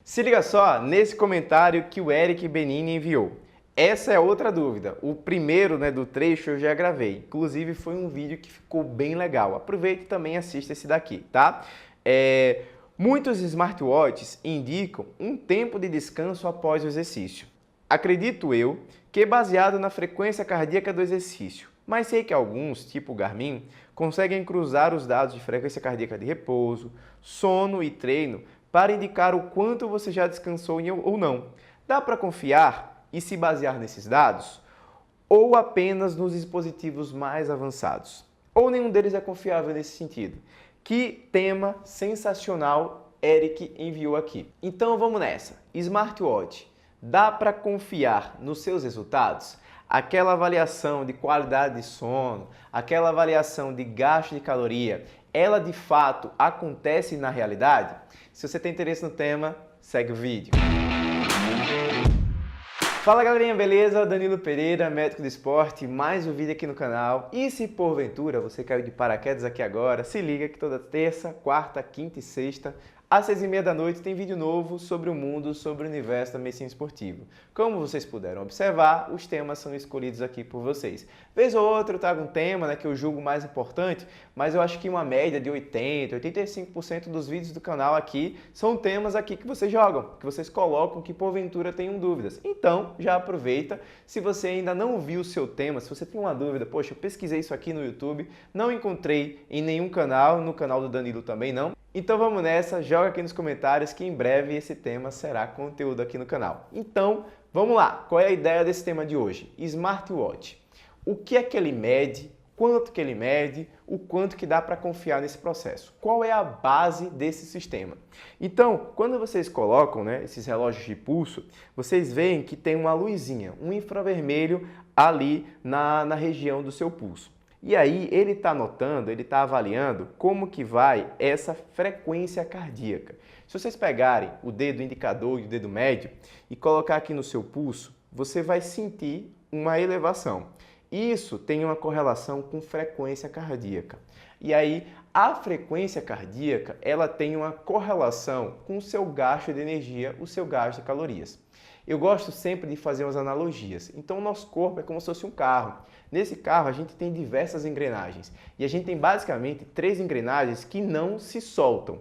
Se liga só nesse comentário que o Eric Benini enviou. Essa é outra dúvida. O primeiro, do trecho eu já gravei. Inclusive foi um vídeo que ficou bem legal. Aproveita e também assista esse daqui, tá? Muitos smartwatches indicam um tempo de descanso após o exercício. Acredito eu que é baseado na frequência cardíaca do exercício. Mas sei que alguns, tipo o Garmin, conseguem cruzar os dados de frequência cardíaca de repouso, sono e treino para indicar o quanto você já descansou ou não. Dá para confiar e se basear nesses dados? Ou apenas nos dispositivos mais avançados? Ou nenhum deles é confiável nesse sentido? Que tema sensacional Eric enviou aqui. Então vamos nessa. Smartwatch, dá para confiar nos seus resultados? Aquela avaliação de qualidade de sono, aquela avaliação de gasto de caloria, ela de fato acontece na realidade? Se você tem interesse no tema, segue o vídeo. Fala galerinha, beleza? Danilo Pereira, médico de esporte, mais um vídeo aqui no canal. E se porventura você caiu de paraquedas aqui agora, se liga que toda terça, quarta, quinta e sexta, às 6h30 da noite tem vídeo novo sobre o mundo, sobre o universo da medicina esportiva. Como vocês puderam observar, os temas são escolhidos aqui por vocês. Vez ou outra eu trago um tema que eu julgo mais importante, mas eu acho que uma média de 80%, 85% dos vídeos do canal aqui são temas aqui que vocês jogam, que vocês colocam, que porventura tenham dúvidas. Então, já aproveita. Se você ainda não viu o seu tema, se você tem uma dúvida, poxa, eu pesquisei isso aqui no YouTube, não encontrei em nenhum canal, no canal do Danilo também não. Então vamos nessa, joga aqui nos comentários que em breve esse tema será conteúdo aqui no canal. Então, vamos lá, qual é a ideia desse tema de hoje? Smartwatch. O que é que ele mede? Quanto que ele mede? O quanto que dá para confiar nesse processo? Qual é a base desse sistema? Então, quando vocês colocam esses relógios de pulso, vocês veem que tem uma luzinha, um infravermelho ali na região do seu pulso. E aí ele está notando, ele está avaliando como que vai essa frequência cardíaca. Se vocês pegarem o dedo indicador e o dedo médio e colocar aqui no seu pulso, você vai sentir uma elevação. Isso tem uma correlação com frequência cardíaca. E aí a frequência cardíaca, ela tem uma correlação com o seu gasto de energia, o seu gasto de calorias. Eu gosto sempre de fazer umas analogias. Então, o nosso corpo é como se fosse um carro. Nesse carro, a gente tem diversas engrenagens. E a gente tem basicamente 3 engrenagens que não se soltam.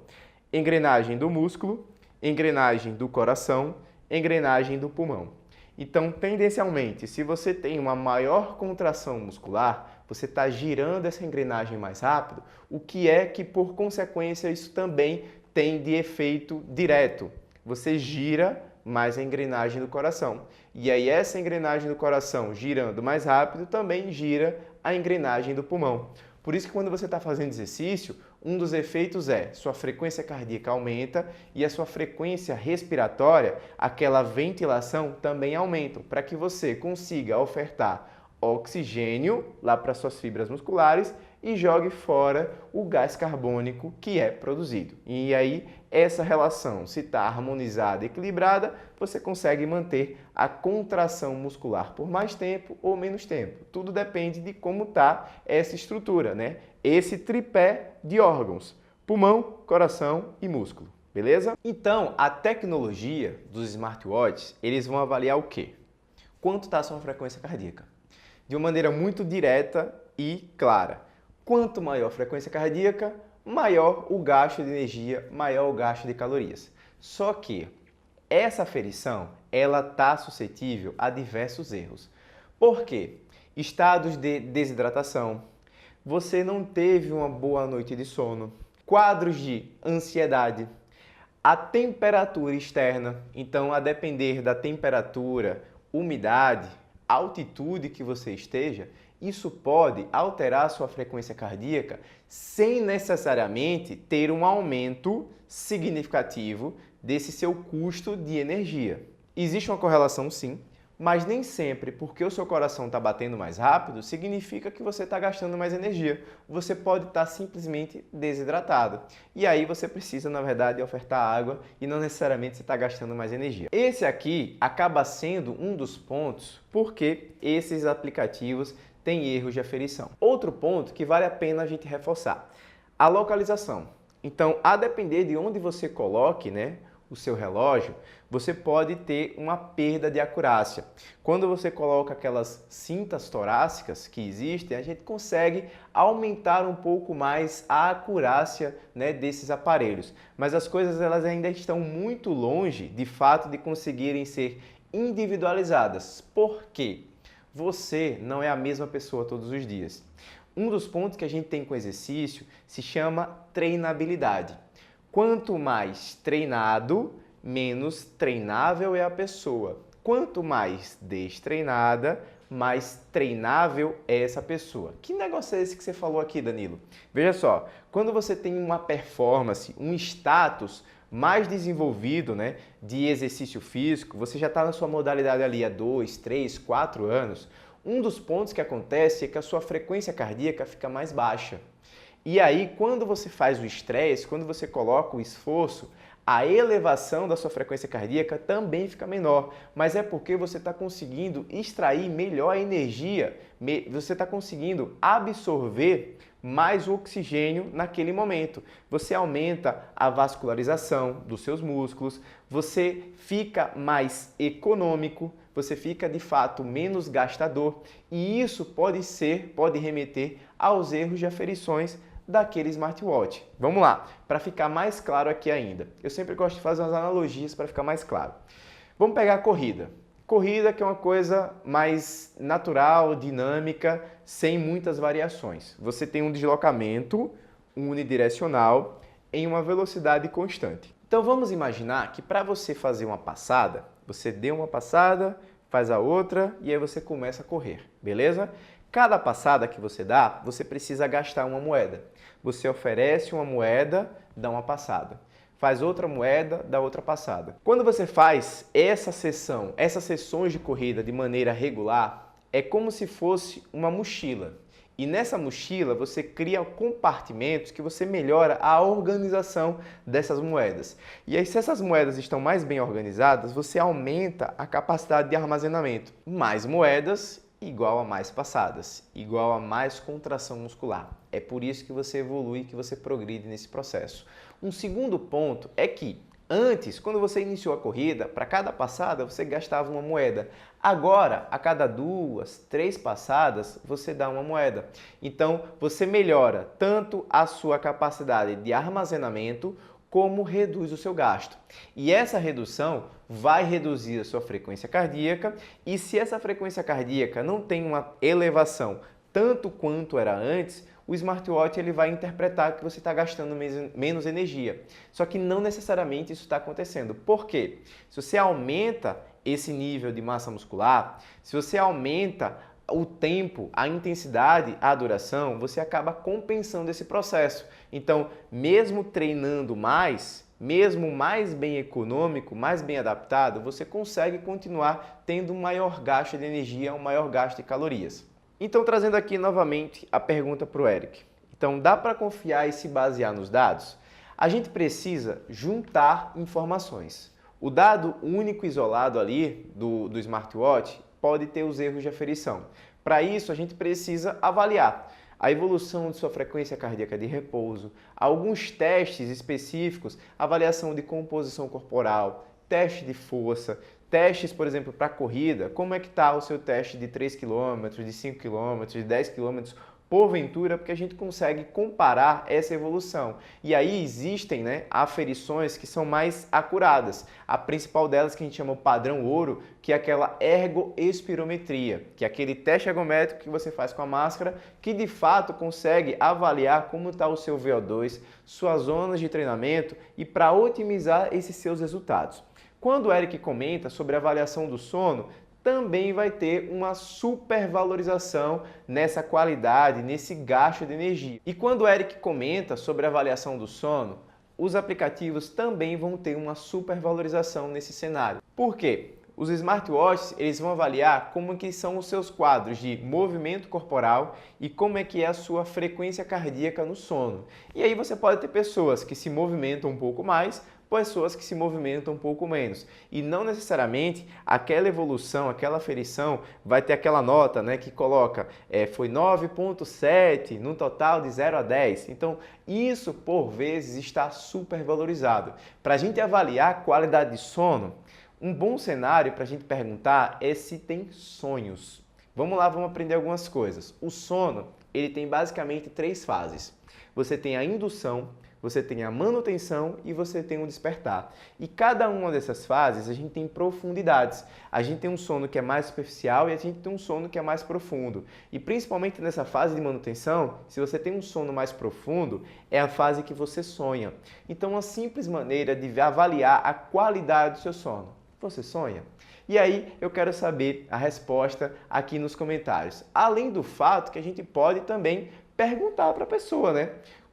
Engrenagem do músculo, engrenagem do coração, engrenagem do pulmão. Então, tendencialmente, se você tem uma maior contração muscular, você está girando essa engrenagem mais rápido, o que é que, por consequência, isso também tem de efeito direto. Você gira mais a engrenagem do coração. E aí essa engrenagem do coração girando mais rápido também gira a engrenagem do pulmão. Por isso que quando você está fazendo exercício, um dos efeitos é sua frequência cardíaca aumenta e a sua frequência respiratória, aquela ventilação, também aumenta, para que você consiga ofertar oxigênio lá para suas fibras musculares e jogue fora o gás carbônico que é produzido. E aí, essa relação, se está harmonizada e equilibrada, você consegue manter a contração muscular por mais tempo ou menos tempo. Tudo depende de como está essa estrutura, Esse tripé de órgãos: pulmão, coração e músculo. Beleza? Então, a tecnologia dos smartwatches, eles vão avaliar o quê? Quanto está a sua frequência cardíaca? De uma maneira muito direta e clara. Quanto maior a frequência cardíaca, maior o gasto de energia, maior o gasto de calorias. Só que essa aferição, ela está suscetível a diversos erros. Por quê? Estados de desidratação, você não teve uma boa noite de sono, quadros de ansiedade, a temperatura externa. Então, a depender da temperatura, umidade, altitude que você esteja, isso pode alterar a sua frequência cardíaca sem necessariamente ter um aumento significativo desse seu custo de energia. Existe uma correlação sim, mas nem sempre porque o seu coração está batendo mais rápido significa que você está gastando mais energia. Você pode estar simplesmente desidratado. E aí você precisa, na verdade, ofertar água e não necessariamente você está gastando mais energia. Esse aqui acaba sendo um dos pontos porque esses aplicativos têm erros de aferição. Outro ponto que vale a pena a gente reforçar: a localização. Então, a depender de onde você coloque, o seu relógio, você pode ter uma perda de acurácia. Quando você coloca aquelas cintas torácicas que existem, a gente consegue aumentar um pouco mais a acurácia, né, desses aparelhos. Mas as coisas elas ainda estão muito longe, de fato, de conseguirem ser individualizadas. Por quê? Você não é a mesma pessoa todos os dias. Um dos pontos que a gente tem com o exercício se chama treinabilidade. Quanto mais treinado, menos treinável é a pessoa. Quanto mais destreinada, mais treinável é essa pessoa. Que negócio é esse que você falou aqui, Danilo? Veja só, quando você tem uma performance, um status mais desenvolvido, né, de exercício físico, você já está na sua modalidade ali há 2, 3, 4 anos, um dos pontos que acontece é que a sua frequência cardíaca fica mais baixa. E aí, quando você faz o estresse, quando você coloca o esforço, a elevação da sua frequência cardíaca também fica menor, mas é porque você está conseguindo extrair melhor a energia, você está conseguindo absorver mais o oxigênio naquele momento. Você aumenta a vascularização dos seus músculos, você fica mais econômico, você fica de fato menos gastador e isso pode remeter aos erros de aferições daquele smartwatch. Vamos lá, para ficar mais claro aqui ainda. Eu sempre gosto de fazer umas analogias para ficar mais claro. Vamos pegar a corrida. Corrida que é uma coisa mais natural, dinâmica, sem muitas variações. Você tem um deslocamento unidirecional em uma velocidade constante. Então vamos imaginar que para você fazer uma passada, você deu uma passada, faz a outra e aí você começa a correr, beleza? Cada passada que você dá, você precisa gastar uma moeda. Você oferece uma moeda, dá uma passada. Faz outra moeda, dá outra passada. Quando você faz essas sessões de corrida de maneira regular, é como se fosse uma mochila. E nessa mochila você cria compartimentos que você melhora a organização dessas moedas. E aí, se essas moedas estão mais bem organizadas, você aumenta a capacidade de armazenamento. Mais moedas igual a mais passadas, igual a mais contração muscular. É por isso que você evolui, que você progride nesse processo. Um segundo ponto é que antes, quando você iniciou a corrida, para cada passada você gastava uma moeda. Agora, a cada 2, 3 passadas, você dá uma moeda. Então, você melhora tanto a sua capacidade de armazenamento, como reduz o seu gasto. E essa redução vai reduzir a sua frequência cardíaca e se essa frequência cardíaca não tem uma elevação tanto quanto era antes, o smartwatch ele vai interpretar que você está gastando menos energia. Só que não necessariamente isso está acontecendo. Por quê? Se você aumenta esse nível de massa muscular, se você aumenta o tempo, a intensidade, a duração, você acaba compensando esse processo. Então, mesmo treinando mais, mesmo mais bem econômico, mais bem adaptado, você consegue continuar tendo um maior gasto de energia, um maior gasto de calorias. Então, trazendo aqui novamente a pergunta para o Eric. Então, dá para confiar e se basear nos dados? A gente precisa juntar informações. O dado único isolado ali do smartwatch pode ter os erros de aferição. Para isso, a gente precisa avaliar a evolução de sua frequência cardíaca de repouso, alguns testes específicos, avaliação de composição corporal, teste de força, testes, por exemplo, para corrida, como é que está o seu teste de 3 km, de 5 km, de 10 km, porventura, porque a gente consegue comparar essa evolução. E aí existem, né, aferições que são mais acuradas. A principal delas que a gente chama o padrão ouro, que é aquela ergoespirometria, que é aquele teste ergométrico que você faz com a máscara, que de fato consegue avaliar como está o seu VO2, suas zonas de treinamento e para otimizar esses seus resultados. Quando o Eric comenta sobre a avaliação do sono, também vai ter uma supervalorização nessa qualidade, nesse gasto de energia. E quando o Eric comenta sobre a avaliação do sono, os aplicativos também vão ter uma supervalorização nesse cenário. Por quê? Os smartwatches eles vão avaliar como que são os seus quadros de movimento corporal e como é que é a sua frequência cardíaca no sono. E aí você pode ter pessoas que se movimentam um pouco mais, pessoas que se movimentam um pouco menos. E não necessariamente aquela evolução, aquela aferição vai ter aquela nota, né, que coloca foi 9,7 no total de 0 a 10. Então, isso por vezes está super valorizado. Para a gente avaliar a qualidade de sono, um bom cenário para a gente perguntar é se tem sonhos. Vamos lá, vamos aprender algumas coisas. O sono, ele tem basicamente 3 fases. Você tem a indução, você tem a manutenção e você tem o despertar. E cada uma dessas fases a gente tem profundidades. A gente tem um sono que é mais superficial e a gente tem um sono que é mais profundo. E principalmente nessa fase de manutenção, se você tem um sono mais profundo, é a fase que você sonha. Então, uma simples maneira de avaliar a qualidade do seu sono. Você sonha? E aí eu quero saber a resposta aqui nos comentários. Além do fato que a gente pode também perguntar para a pessoa, né?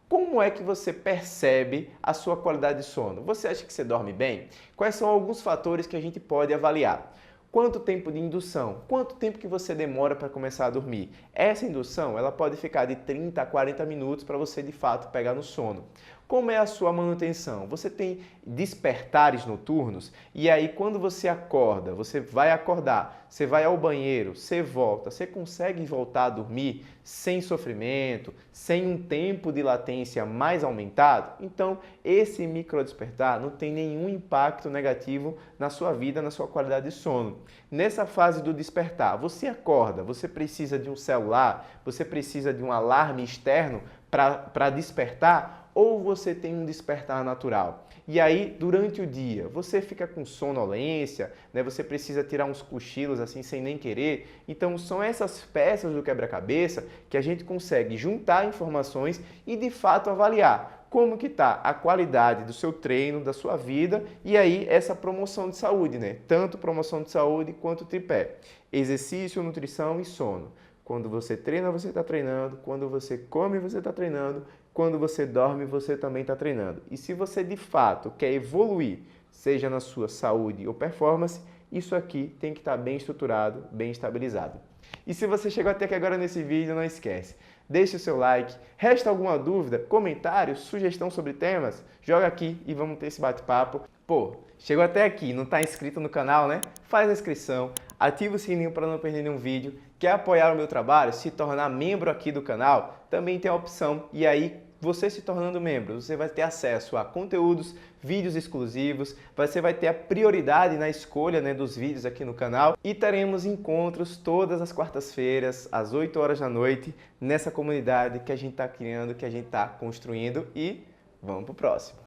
Como é que você percebe a sua qualidade de sono? Você acha que você dorme bem? Quais são alguns fatores que a gente pode avaliar? Quanto tempo de indução? Quanto tempo que você demora para começar a dormir? Essa indução, ela pode ficar de 30 a 40 minutos para você de fato pegar no sono. Como é a sua manutenção? Você tem despertares noturnos? E aí quando você acorda, você vai acordar, você vai ao banheiro, você volta, você consegue voltar a dormir sem sofrimento, sem um tempo de latência mais aumentado? Então, esse microdespertar não tem nenhum impacto negativo na sua vida, na sua qualidade de sono. Nessa fase do despertar, você acorda, você precisa de um celular, você precisa de um alarme externo para despertar, ou você tem um despertar natural? E aí, durante o dia, você fica com sonolência, né? Você precisa tirar uns cochilos assim sem nem querer. Então, são essas peças do quebra-cabeça que a gente consegue juntar informações e, de fato, avaliar como que está a qualidade do seu treino, da sua vida e aí essa promoção de saúde, né? Tanto promoção de saúde quanto tripé. Exercício, nutrição e sono. Quando você treina, você está treinando. Quando você come, você está treinando. Quando você dorme, você também está treinando. E se você de fato quer evoluir, seja na sua saúde ou performance, isso aqui tem que estar bem estruturado, bem estabilizado. E se você chegou até aqui agora nesse vídeo, não esquece. Deixe o seu like. Resta alguma dúvida, comentário, sugestão sobre temas? Joga aqui e vamos ter esse bate-papo. Pô, chegou até aqui, não está inscrito no canal, né? Faz a inscrição, ativa o sininho para não perder nenhum vídeo. Quer apoiar o meu trabalho? Se tornar membro aqui do canal? Também tem a opção. E aí, você se tornando membro, você vai ter acesso a conteúdos, vídeos exclusivos, você vai ter a prioridade na escolha, né, dos vídeos aqui no canal e teremos encontros todas as quartas-feiras, às 8 horas da noite, nessa comunidade que a gente está criando, que a gente está construindo e vamos pro próximo.